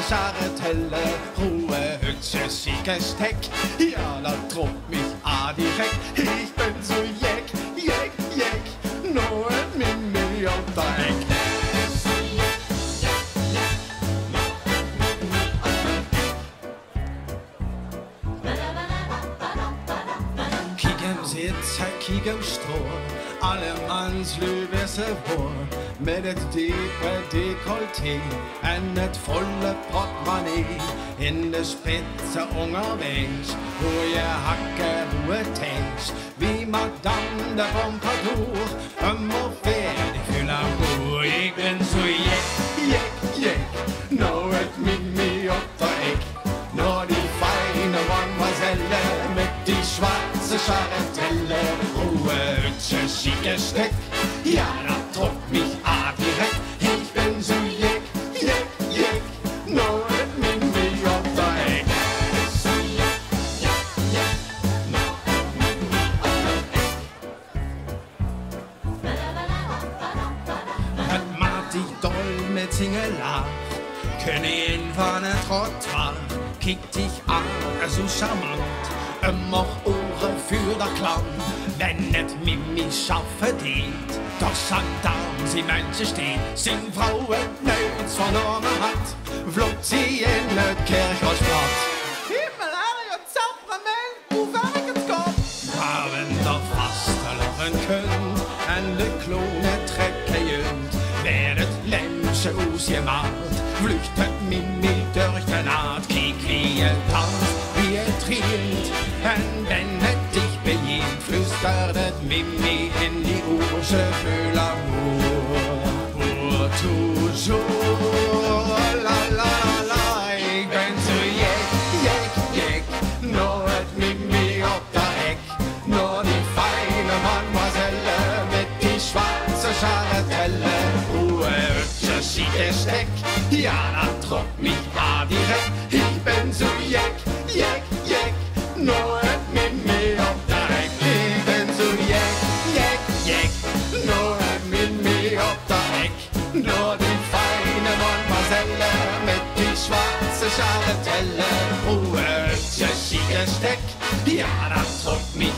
Scharretelle, Ruhe, Hütze, Siegesteck. Ja, da truppt mich a direkt. Ich bin so jeck, jeck, jeck, nur mit mir auf der Eck. Sitzer, kiegem Stroh, allemanns løbese vår, med et dype dekolleté, enn et volle portemonnaie, in det spitze underveis, hvor jeg hakker hodet tenks, vi madame de Pompadour, og ferdig fyller bord. Jeg bin så jekk, jekk, jekk, når et mimi otter ekk, når de feine vannvarselle med de schwarze Scharretelle, Ruhe, Hütze, Siegesteck. Ja, da truppt mich a direkt. Ich bin so jeck, jeck, jeck, nur et Mimi auf der Eck. So jeck, jeck, jeck, nur et Mimi auf der Eck. Het maakt die doll met Singelach, Königin van het Trottoir, kickt dich an, so charmant, immer Ohren für der Klang, wenn net Mimi schaffe geht, doch Gendarm sie Mönche stehen, sind Frauen nöts vernommen hat, flott sie in het Kirchhoffsblatt. Himmel, Herre und Sakrament, wo werken's Gott? Haben doch fast verloren können, en de Klone trekke jünd, werdet Lämsche ausgemacht, flüchtet Mimi durch den Naht, kiek wie ihr tanzt, wie ihr trillt, en wenn het dich beginnt, flüstert Mimi in die Ohrche für l'amour, pour toujours, la la la, ich bin so jeck, jeck, jeck, nur et Mimi auf der Eck, nur die feine Mademoiselle mit die schwarze Scharretelle, Ruhe, Hütze, Siegesteck. Ja, da truppt mich a direkt. Ich bin so jeck, jeck, jeck, nur et Mimi auf der Eck. Ich bin so jeck, jeck, jeck, nur et Mimi auf der Eck. Nur die feine Mademoiselle mit die schwarze Scharretelle, Ruhe, Hütze, Siegesteck. Ja, da truppt mich